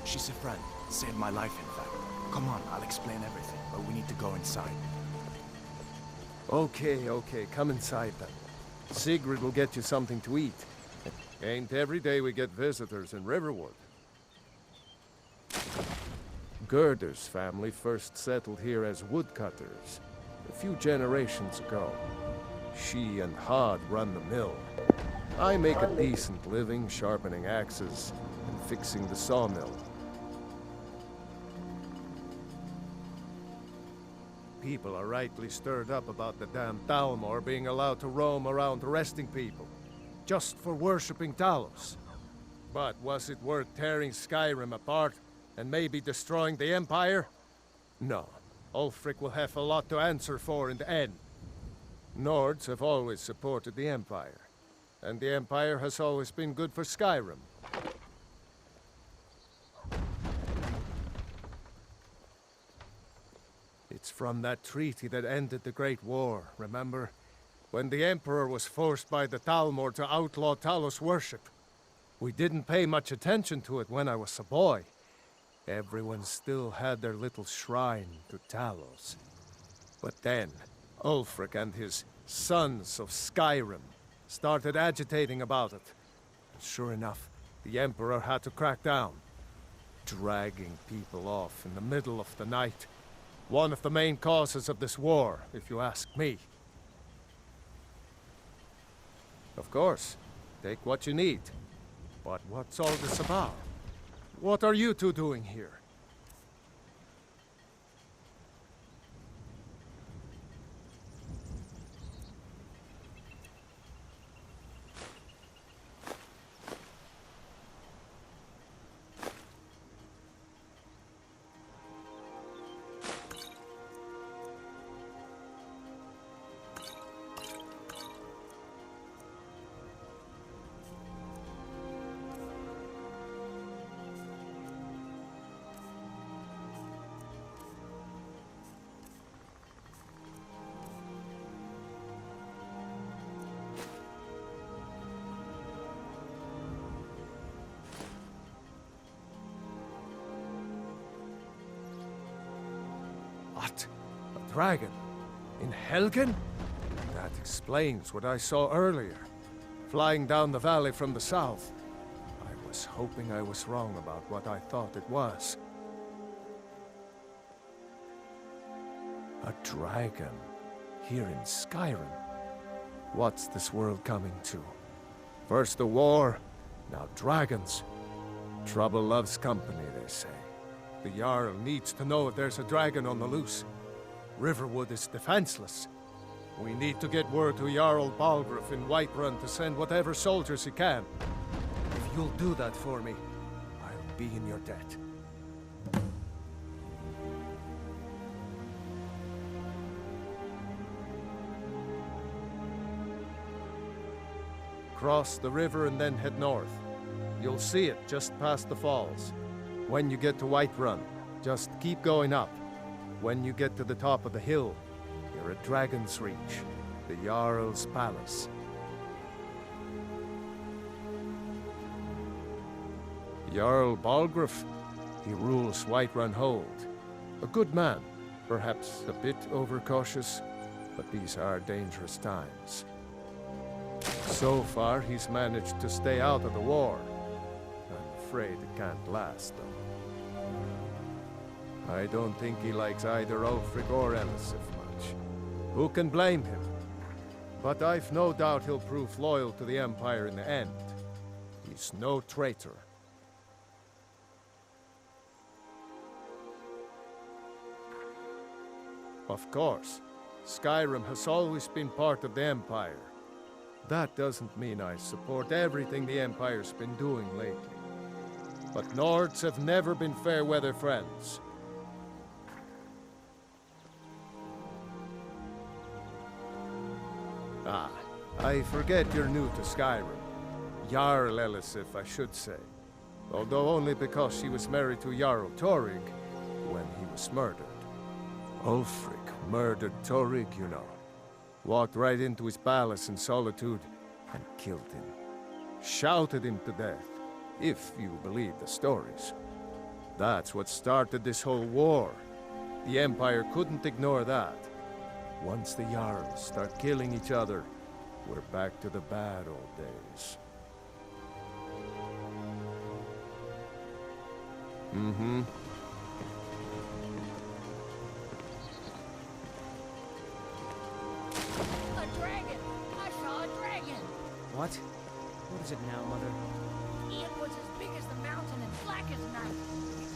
She's a friend. Saved my life, in fact. Come on, I'll explain everything, but we need to go inside. Okay, come inside then. Sigrid will get you something to eat. Ain't every day we get visitors in Riverwood. Gerder's family first settled here as woodcutters a few generations ago. She and Hod run the mill. I make a decent living sharpening axes and fixing the sawmill. People are rightly stirred up about the damn Thalmor being allowed to roam around arresting people, just for worshipping Talos. But was it worth tearing Skyrim apart and maybe destroying the Empire? No. Ulfric will have a lot to answer for in the end. Nords have always supported the Empire, and the Empire has always been good for Skyrim. It's from that treaty that ended the Great War, remember? When the Emperor was forced by the Thalmor to outlaw Talos worship. We didn't pay much attention to it when I was a boy. Everyone still had their little shrine to Talos. But then, Ulfric and his Sons of Skyrim started agitating about it. And sure enough, the Emperor had to crack down. Dragging people off in the middle of the night. One of the main causes of this war, if you ask me. Of course, take what you need. But what's all this about? What are you two doing here? What? A dragon? In Helgen? That explains what I saw earlier. Flying down the valley from the south. I was hoping I was wrong about what I thought it was. A dragon? Here in Skyrim? What's this world coming to? First the war, now dragons. Trouble loves company, they say. The Jarl needs to know if there's a dragon on the loose. Riverwood is defenseless. We need to get word to Jarl Balgruuf in Whiterun to send whatever soldiers he can. If you'll do that for me, I'll be in your debt. Cross the river and then head north. You'll see it just past the falls. When you get to Whiterun, just keep going up. When you get to the top of the hill, you're at Dragon's Reach, the Jarl's palace. Jarl Balgruuf, he rules Whiterun Hold. A good man, perhaps a bit overcautious, but these are dangerous times. So far, he's managed to stay out of the war. I'm afraid it can't last, though. I don't think he likes either Ulfric or Elisif much. Who can blame him? But I've no doubt he'll prove loyal to the Empire in the end. He's no traitor. Of course, Skyrim has always been part of the Empire. That doesn't mean I support everything the Empire's been doing lately. But Nords have never been fair-weather friends. Ah, I forget you're new to Skyrim. Jarl Elisif, I should say. Although only because she was married to Jarl Torygg when he was murdered. Ulfric murdered Torygg, you know. Walked right into his palace in Solitude and killed him. Shouted him to death, if you believe the stories. That's what started this whole war. The Empire couldn't ignore that. Once the Jarls start killing each other, we're back to the bad old days. Mm-hmm. A dragon! I saw a dragon! What? What is it now, Mother? It was as big as the mountain and black as night.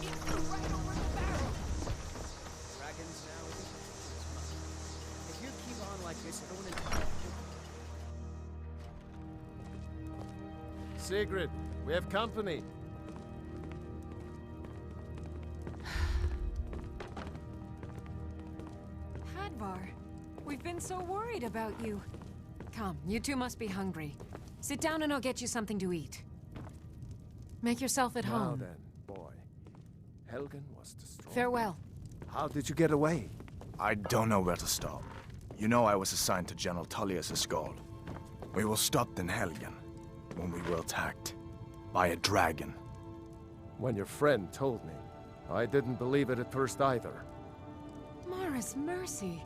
It flew right over the barrel. Dragons now? If you keep on like this, everyone in... Sigrid, we have company. Hadvar, we've been so worried about you. Come, you two must be hungry. Sit down and I'll get you something to eat. Make yourself at Now home. then, boy. Helgen was destroyed. Farewell. How did you get away? I don't know where to stop. You know I was assigned to General Tullius Skald. We were stopped in Helgen when we were attacked by a dragon. When your friend told me, I didn't believe it at first either. Mara's mercy.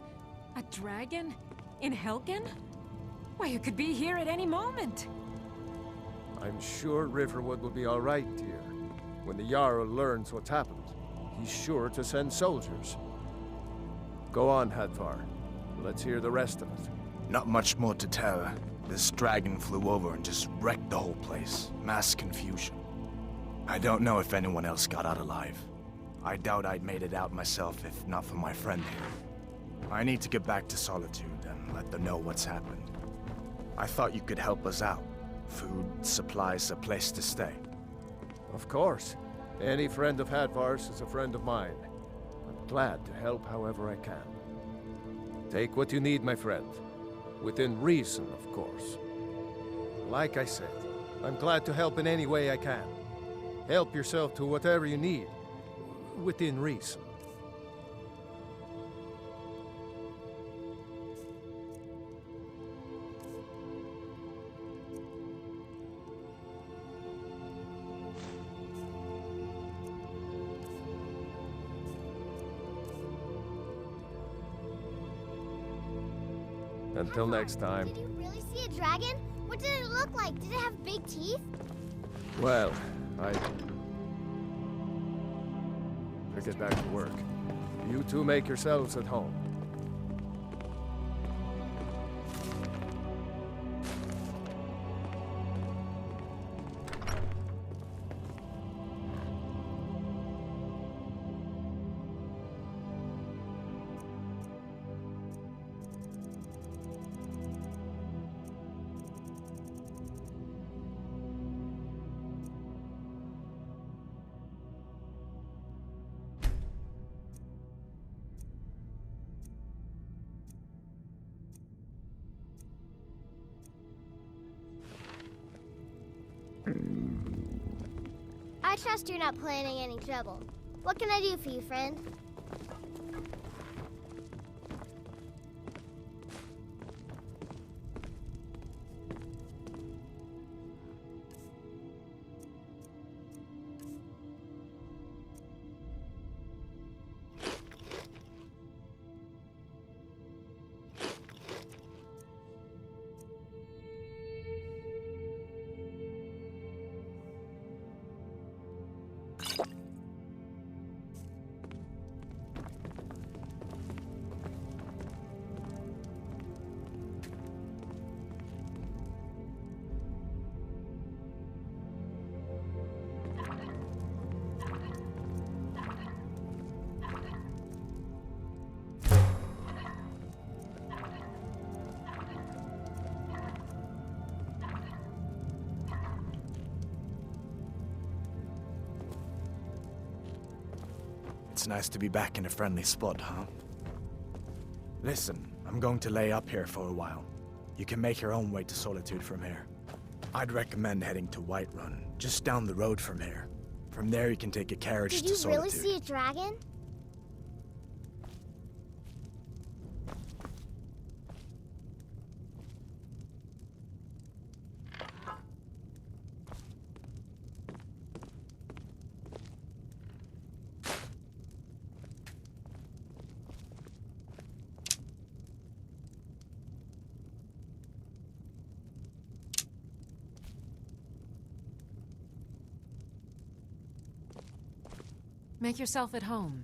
A dragon? In Helgen? Why, it could be here at any moment. I'm sure Riverwood will be all right, dear. When the Jarl learns what's happened, he's sure to send soldiers. Go on, Hadvar. Let's hear the rest of it. Not much more to tell. This dragon flew over and just wrecked the whole place. Mass confusion. I don't know if anyone else got out alive. I doubt I'd made it out myself if not for my friend here. I need to get back to Solitude and let them know what's happened. I thought you could help us out. Food, supplies, a place to stay. Of course. Any friend of Hadvar's is a friend of mine. I'm glad to help however I can. Take what you need, my friend. Within reason, of course. Like I said, I'm glad to help in any way I can. Help yourself to whatever you need. Within reason. Until next time. Did you really see a dragon? What did it look like? Did it have big teeth? Well, I get back to work. You two make yourselves at home. I trust you're not planning any trouble. What can I do for you, friend? It's nice to be back in a friendly spot, huh? Listen, I'm going to lay up here for a while. You can make your own way to Solitude from here. I'd recommend heading to Whiterun, just down the road from here. From there you can take a carriage Did to you Solitude. really see a dragon? Make yourself at home.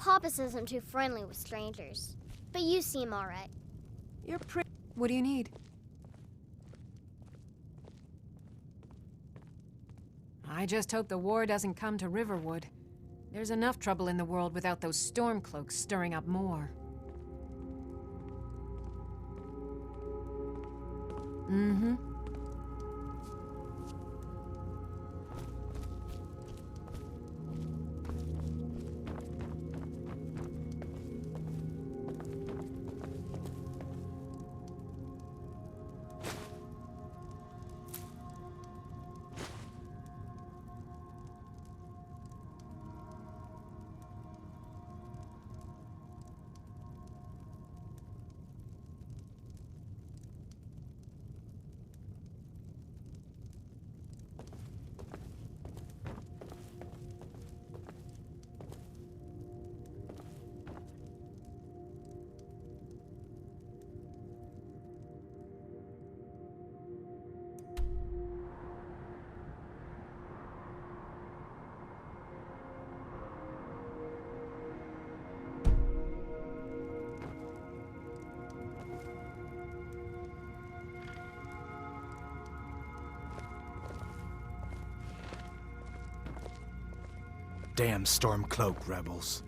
Pappas isn't too friendly with strangers, but you seem all right. You're pretty. What do you need? I just hope the war doesn't come to Riverwood. There's enough trouble in the world without those Stormcloaks stirring up more. Mm-hmm. Damn Stormcloak rebels.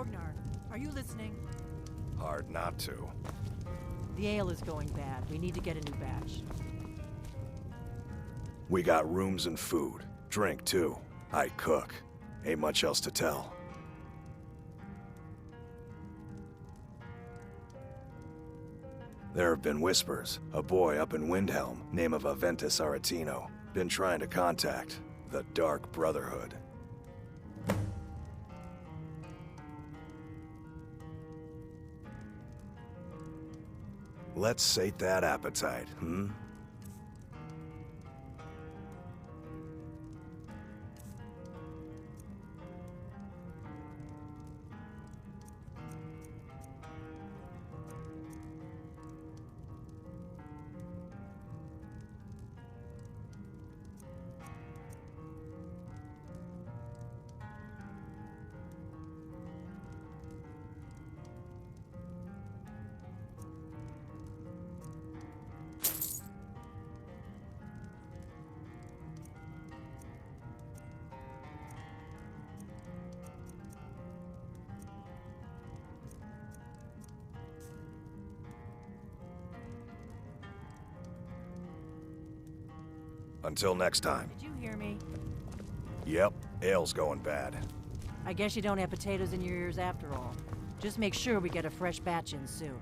Rognar, are you listening? Hard not to. The ale is going bad. We need to get a new batch. We got rooms and food. Drink, too. I cook. Ain't much else to tell. There have been whispers. A boy up in Windhelm, name of Aventus Aretino, been trying to contact the Dark Brotherhood. Let's sate that appetite, hmm? Until next time. Did you hear me? Yep, ale's going bad. I guess you don't have potatoes in your ears after all. Just make sure we get a fresh batch in soon.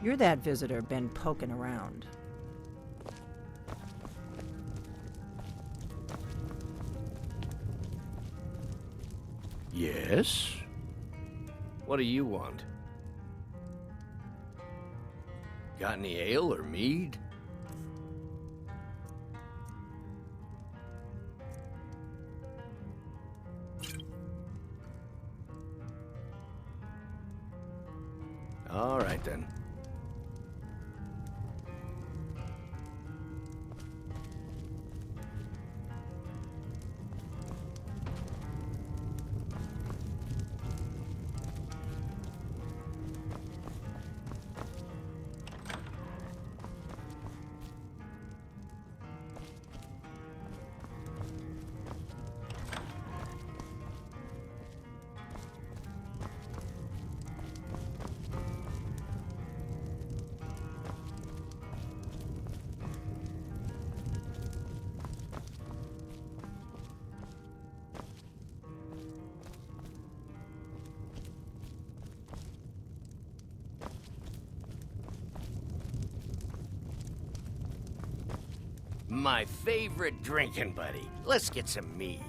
You're that visitor been poking around. Yes? What do you want? Got any ale or mead? All right then. My favorite drinking buddy. Let's get some mead.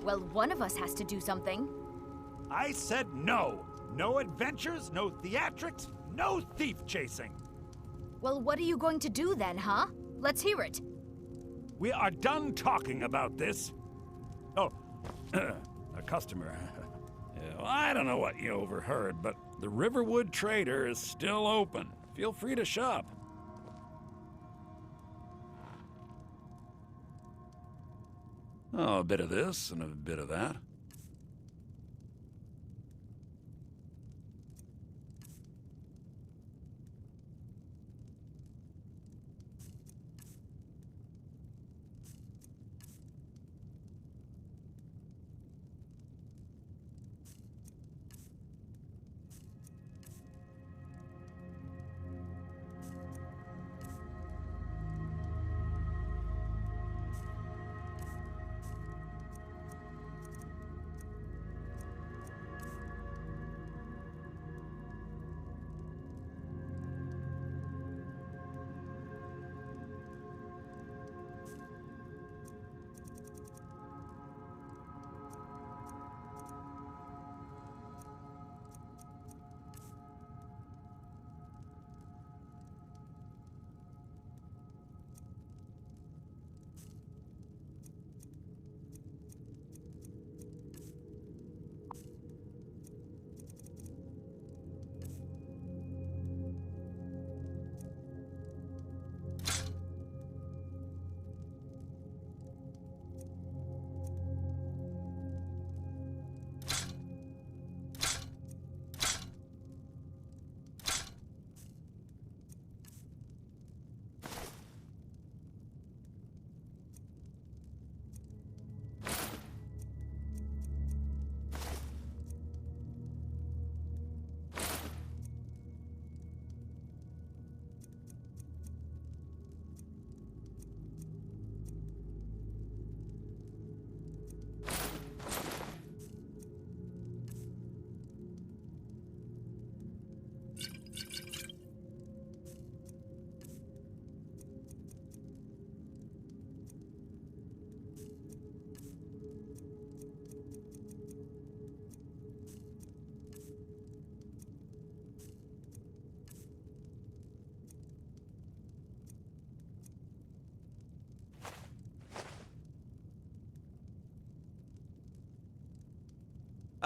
Well, one of us has to do something. I said no. No adventures, no theatrics, no thief chasing. Well, what are you going to do then, huh? Let's hear it. We are done talking about this. Oh, a customer. Yeah, well, I don't know what you overheard, but the Riverwood Trader is still open. Feel free to shop. Oh, a bit of this and a bit of that.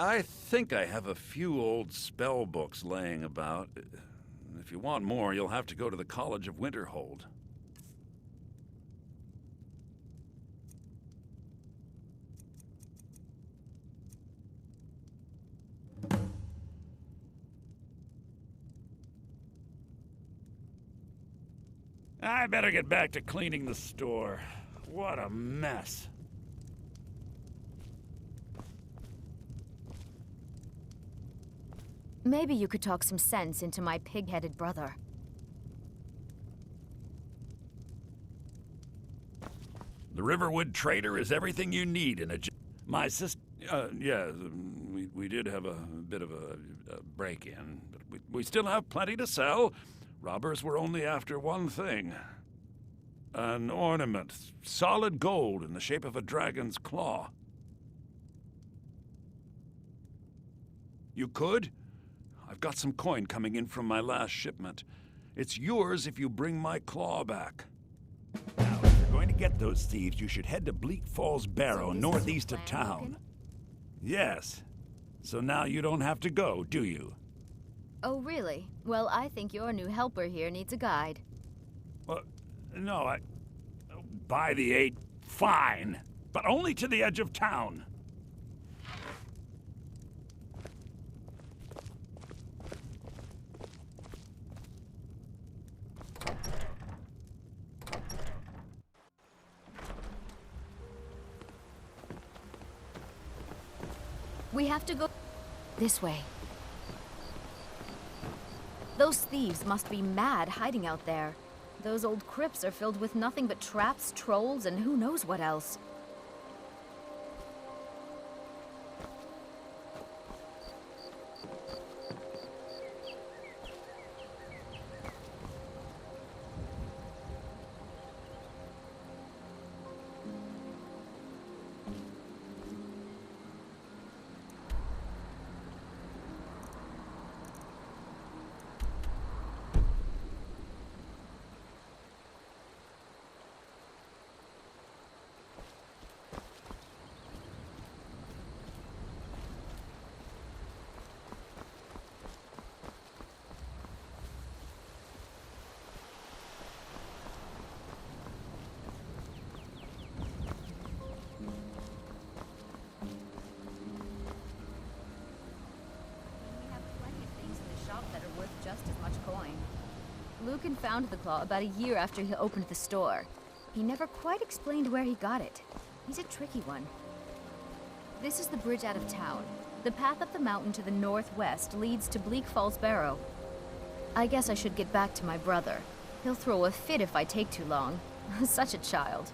I think I have a few old spell books laying about. If you want more, you'll have to go to the College of Winterhold. I better get back to cleaning the store. What a mess. Maybe you could talk some sense into my pig-headed brother. The Riverwood Trader is everything you need in a... My sister... yeah, we did have a bit of a break-in, but we still have plenty to sell. Robbers were only after one thing. An ornament, solid gold in the shape of a dragon's claw. You could? I've got some coin coming in from my last shipment. It's yours if you bring my claw back. Now, if you're going to get those thieves, you should head to Bleak Falls Barrow, northeast of town. Yes. So now you don't have to go, do you? Oh, really? Well, I think your new helper here needs a guide. No, by the 8, fine. But only to the edge of town. We have to go this way. Those thieves must be mad hiding out there. Those old crypts are filled with nothing but traps, trolls, and who knows what else. Just as much coin. Lucan found the claw about a year after he opened the store. He never quite explained where he got it. He's a tricky one. This is the bridge out of town. The path up the mountain to the northwest leads to Bleak Falls Barrow. I guess I should get back to my brother. He'll throw a fit if I take too long. Such a child.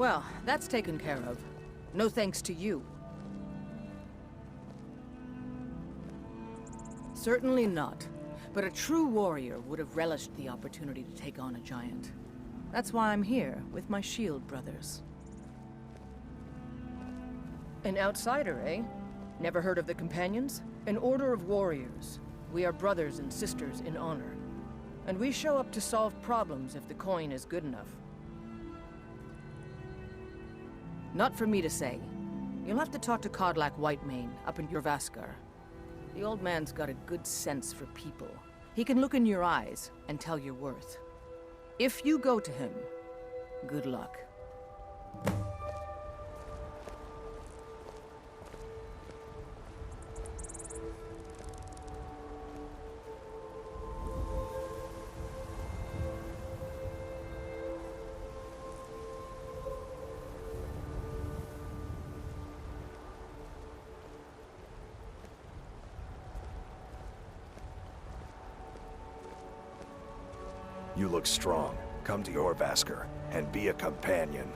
Well, that's taken care of. No thanks to you. Certainly not. But a true warrior would have relished the opportunity to take on a giant. That's why I'm here, with my shield brothers. An outsider, eh? Never heard of the Companions? An order of warriors. We are brothers and sisters in honor. And we show up to solve problems if the coin is good enough. Not for me to say. You'll have to talk to Kodlak Whitemane up in Jorrvaskr. The old man's got a good sense for people. He can look in your eyes and tell your worth. If you go to him, good luck. You look strong. Come to Jorrvaskr and be a companion.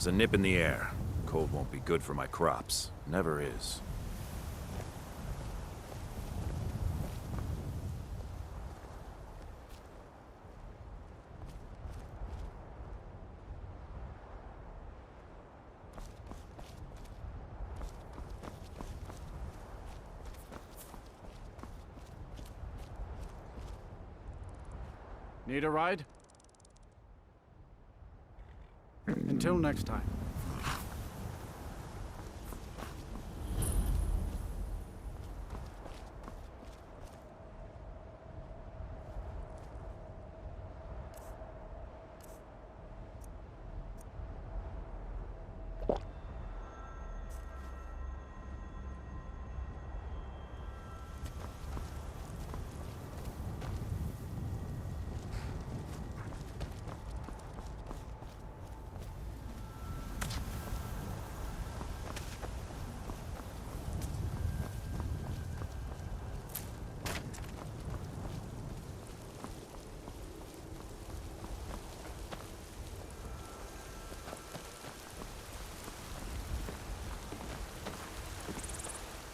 There's a nip in the air. Cold won't be good for my crops. Never is. Need a ride? Until next time.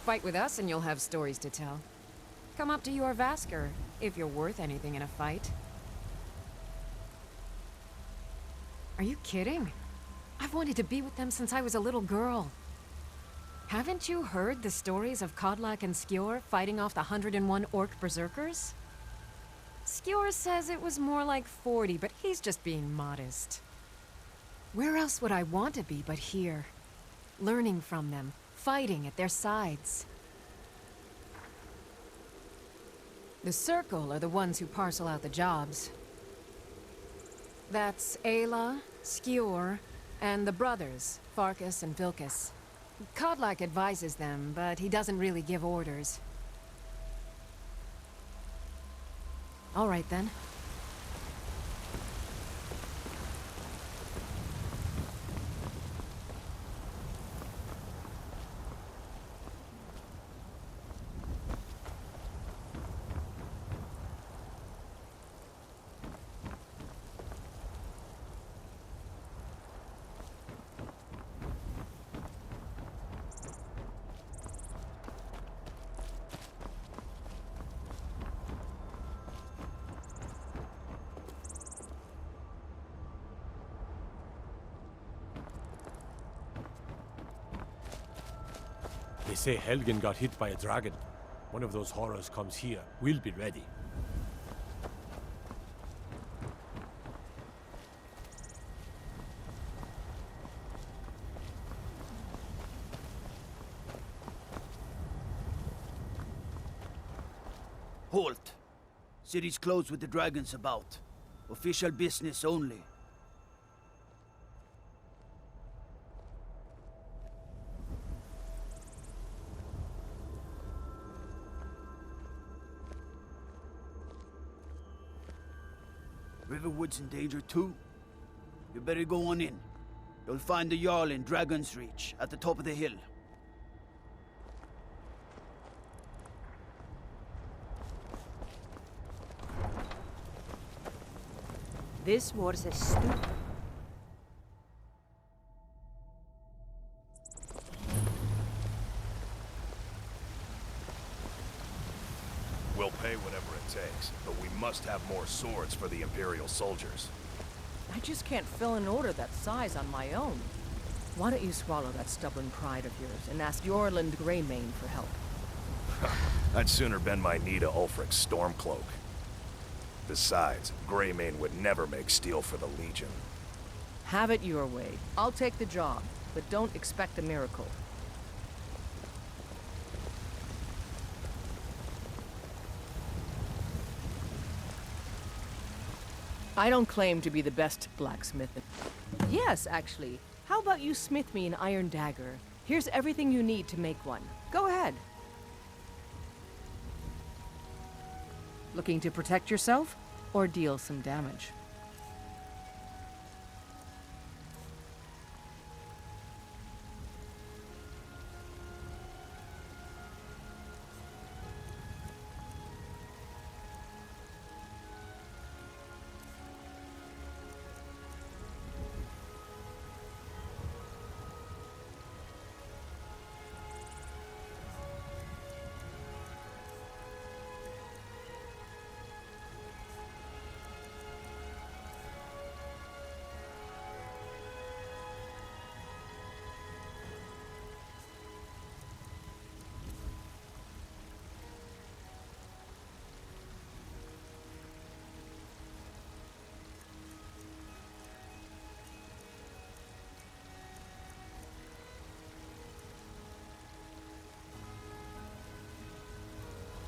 Fight with us and you'll have stories to tell. Come up to Jorrvaskr, if you're worth anything in a fight. Are you kidding? I've wanted to be with them since I was a little girl. Haven't you heard the stories of Kodlak and Skjor fighting off the 101 orc berserkers? Skjor says it was more like 40, but he's just being modest. Where else would I want to be but here? Learning from them, fighting at their sides. The Circle are the ones who parcel out the jobs. That's Ayla, Skjor, and the brothers, Farkas and Vilkas. Kodlak advises them, but he doesn't really give orders. All right, then. They say Helgen got hit by a dragon. One of those horrors comes here. We'll be ready. Halt! City's closed with the dragons about. Official business only. Riverwood's in danger too. You better go on in. You'll find the Jarl in Dragon's Reach, at the top of the hill. This was a stupid. We'll pay whatever it takes, but we must have more swords for the Imperial soldiers. I just can't fill an order that size on my own. Why don't you swallow that stubborn pride of yours and ask Jorland Greymane for help? I'd sooner bend my knee to Ulfric's Stormcloak. Besides, Greymane would never make steel for the Legion. Have it your way. I'll take the job, but don't expect a miracle. I don't claim to be the best blacksmith. Yes, actually. How about you smith me an iron dagger? Here's everything you need to make one. Go ahead. Looking to protect yourself or deal some damage?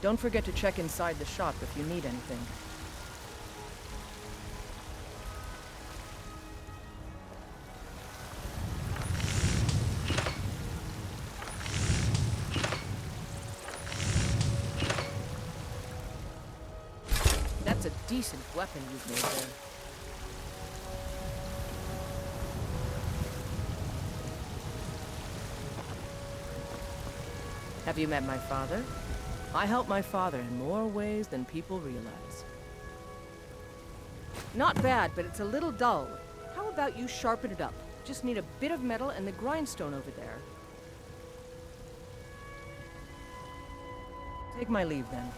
Don't forget to check inside the shop if you need anything. That's a decent weapon you've made there. Have you met my father? I help my father in more ways than people realize. Not bad, but it's a little dull. How about you sharpen it up? Just need a bit of metal and the grindstone over there. Take my leave then.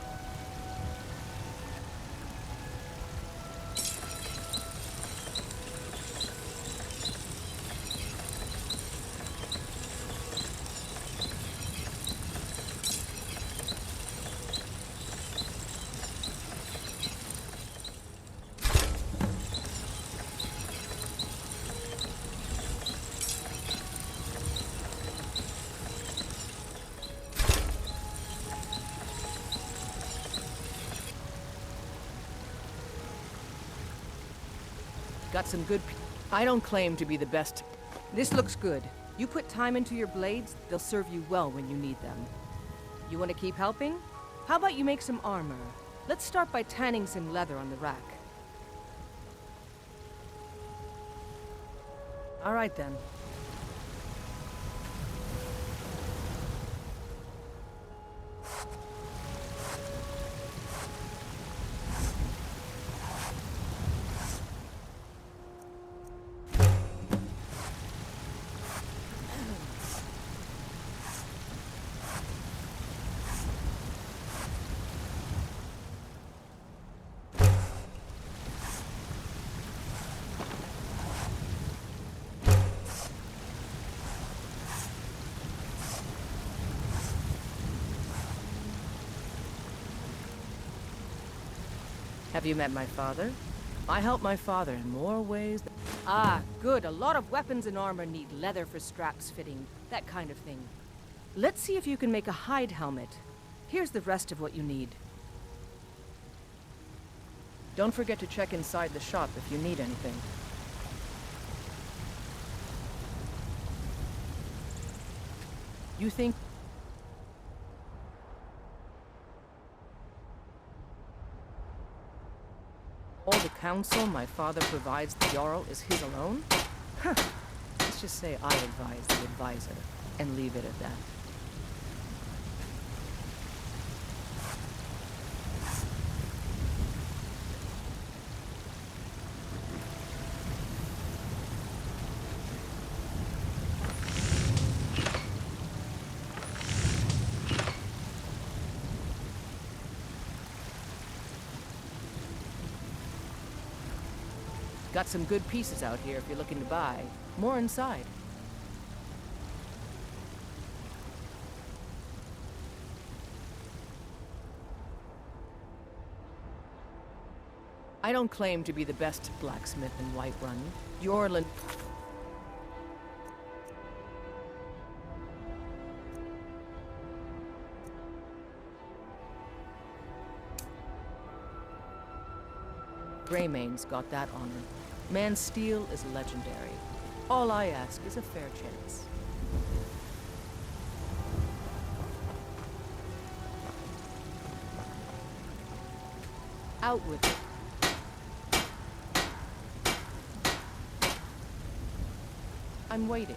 Got some good I don't claim to be the best. This looks good. You put time into your blades, they'll serve you well when you need them. You want to keep helping? How about you make some armor? Let's start by tanning some leather on the rack. All right then. Have you met my father? I help my father in more ways than... Ah, good. A lot of weapons and armor need leather for straps fitting, that kind of thing. Let's see if you can make a hide helmet. Here's the rest of what you need. Don't forget to check inside the shop if you need anything. You think... all the counsel my father provides the Jarl is his alone? Huh. Let's just say I advise the advisor, and leave it at that. Got some good pieces out here if you're looking to buy. More inside. I don't claim to be the best blacksmith in Whiterun. Jorlin... Greymane's got that honor. Man's steel is legendary. All I ask is a fair chance. Out with it. I'm waiting.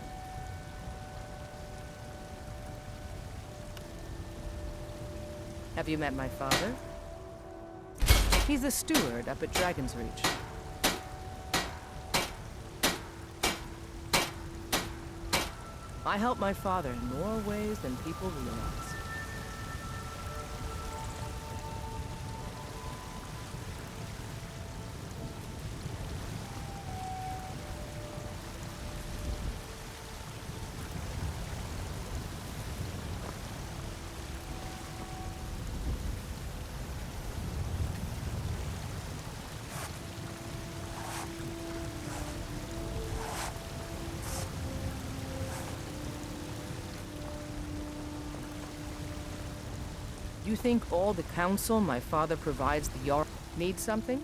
Have you met my father? He's the steward up at Dragon's Reach. I help my father in more ways than people realize. You think all the counsel my father provides the Jarl needs something?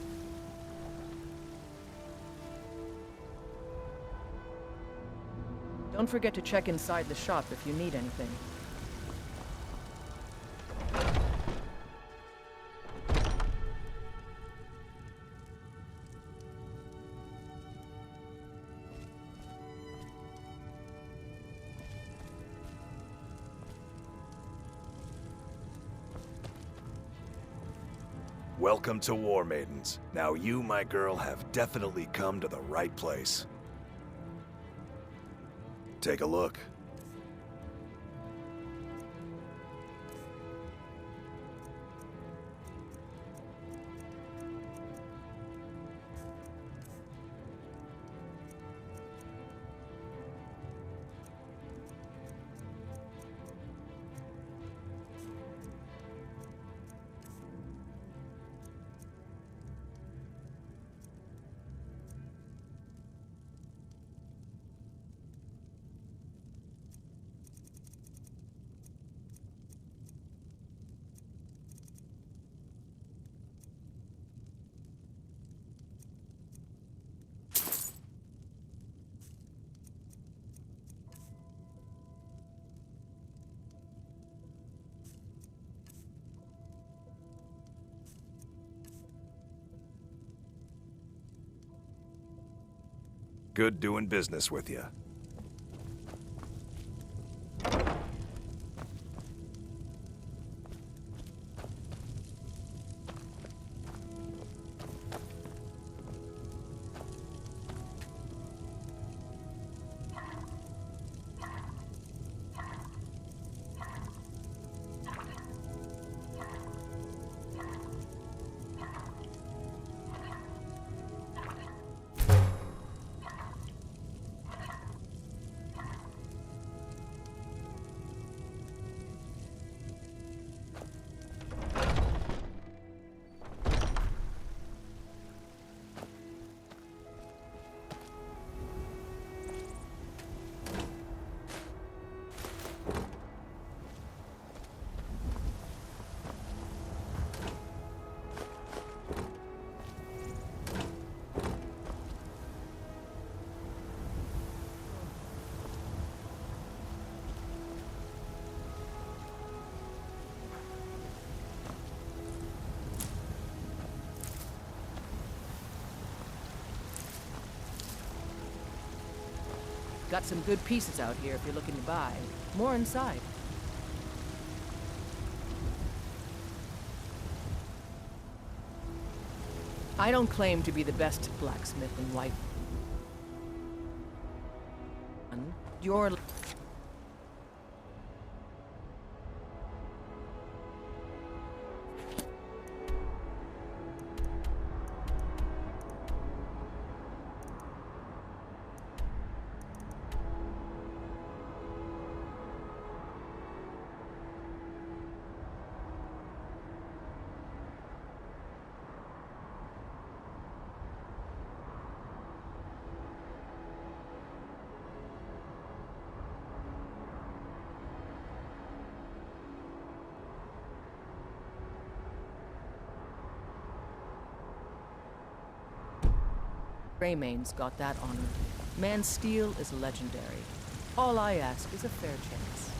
Don't forget to check inside the shop if you need anything. Welcome to War Maidens. Now you, my girl, have definitely come to the right place. Take a look. Good doing business with you. Got some good pieces out here if you're looking to buy. More inside. I don't claim to be the best blacksmith in White. You're... Greymane's got that honor. Man's steel is legendary. All I ask is a fair chance.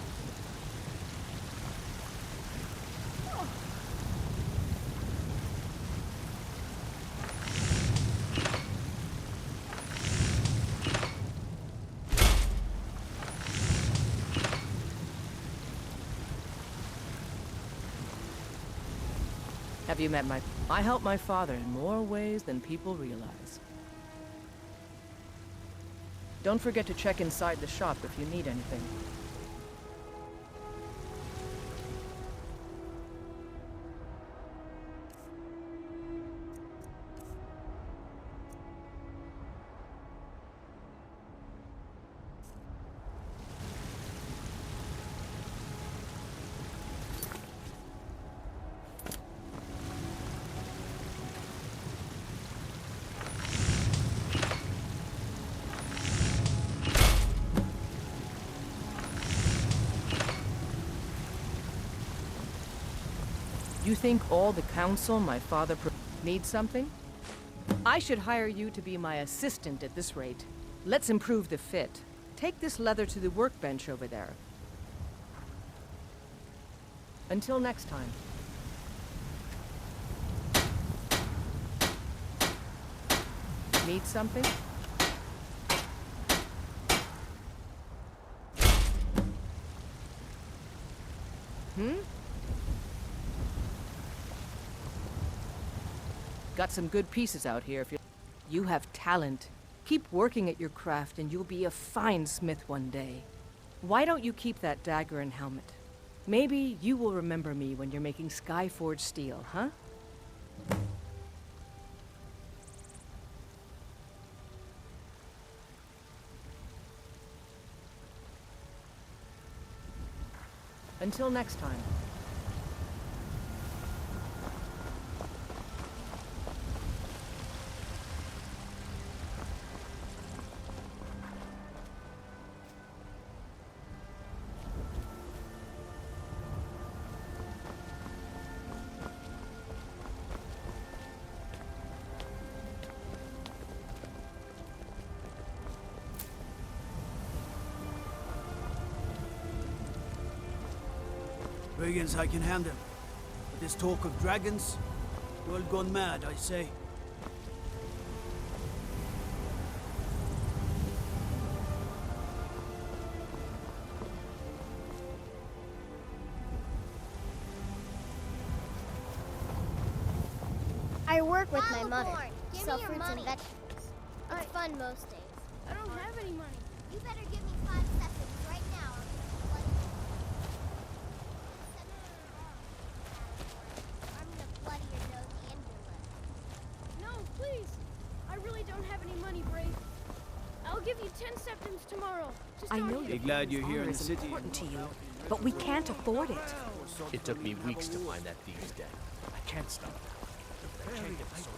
Have you met my... I help my father in more ways than people realize. Don't forget to check inside the shop if you need anything. think all the counsel my father needs something? I should hire you to be my assistant at this rate. Let's improve the fit. Take this leather to the workbench over there. Until next time. Need something? Got some good pieces out here if you have talent. Keep working at your craft and you'll be a fine smith one day. Why don't you keep that dagger and helmet? Maybe you will remember me when you're making Skyforge steel, huh? Until next time. Brigands I can handle. But this talk of dragons, you're all gone mad, I say. I work with my mother. Sell fruits and vegetables. It's fun most days. I don't have any money. You better give me 5 seconds right now. I'm gonna bloody your nose and your lip. No, please. I really don't have any money, Brave. I'll give you 10 seconds tomorrow. Just I don't know hit Be me. glad you're here in the is city. important to you, but we can't afford it. It took me weeks to find that thieves' den. I can't stop. I can't get so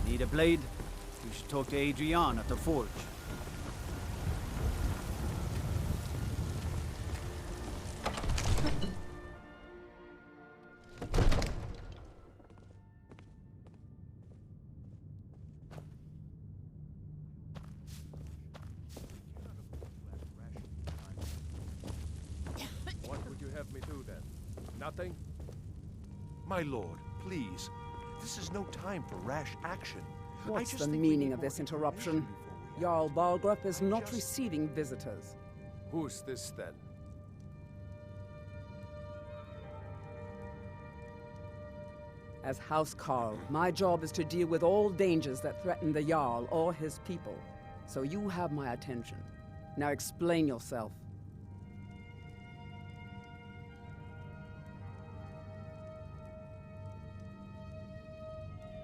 Need a blade? You should talk to Adrian at the forge. What would you have me do then? Nothing? My lord, please. This is no time for rash action. What's the meaning of this interruption? Jarl Balgrup is not receiving visitors. Who's this then? As House Carl, my job is to deal with all dangers that threaten the Jarl or his people. So you have my attention. Now explain yourself.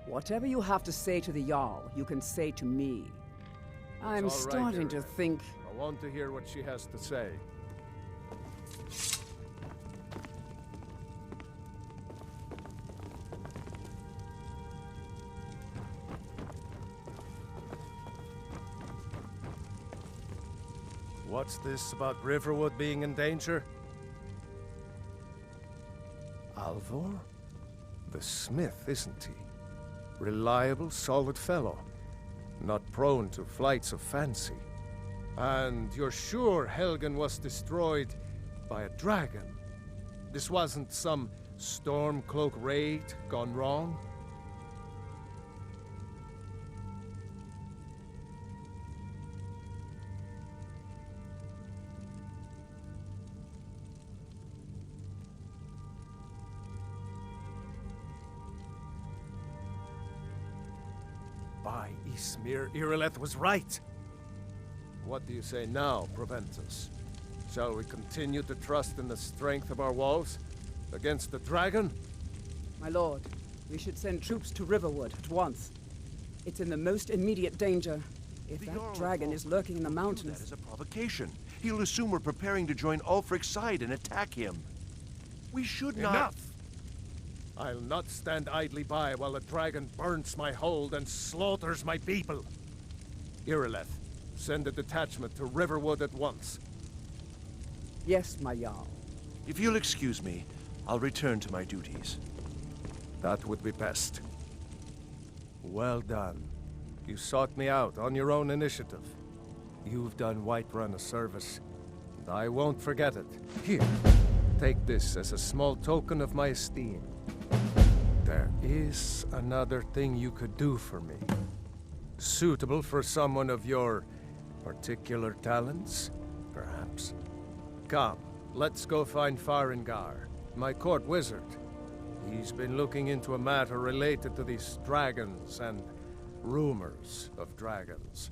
Whatever you have to say to the Jarl, you can say to me. I'm It's all right, starting to Irileth. think... I want to hear what she has to say. What's this about Riverwood being in danger? Alvor? The smith, isn't he? Reliable, solid fellow. Not prone to flights of fancy. And you're sure Helgen was destroyed by a dragon? This wasn't some Stormcloak raid gone wrong? By Ysmir, Irileth was right. What do you say now, Proventus? Shall we continue to trust in the strength of our walls against the dragon? My lord, we should send troops to Riverwood at once. It's in the most immediate danger. If that dragon is lurking in the mountains... That is a provocation. He'll assume we're preparing to join Ulfric's side and attack him. We should not... Enough! I'll not stand idly by while a dragon burns my hold and slaughters my people. Irileth, send a detachment to Riverwood at once. Yes, my Jarl. If you'll excuse me, I'll return to my duties. That would be best. Well done. You sought me out on your own initiative. You've done Whiterun a service, and I won't forget it. Here, take this as a small token of my esteem. There is another thing you could do for me. Suitable for someone of your particular talents, perhaps. Come, let's go find Farengar, my court wizard. He's been looking into a matter related to these dragons and rumors of dragons.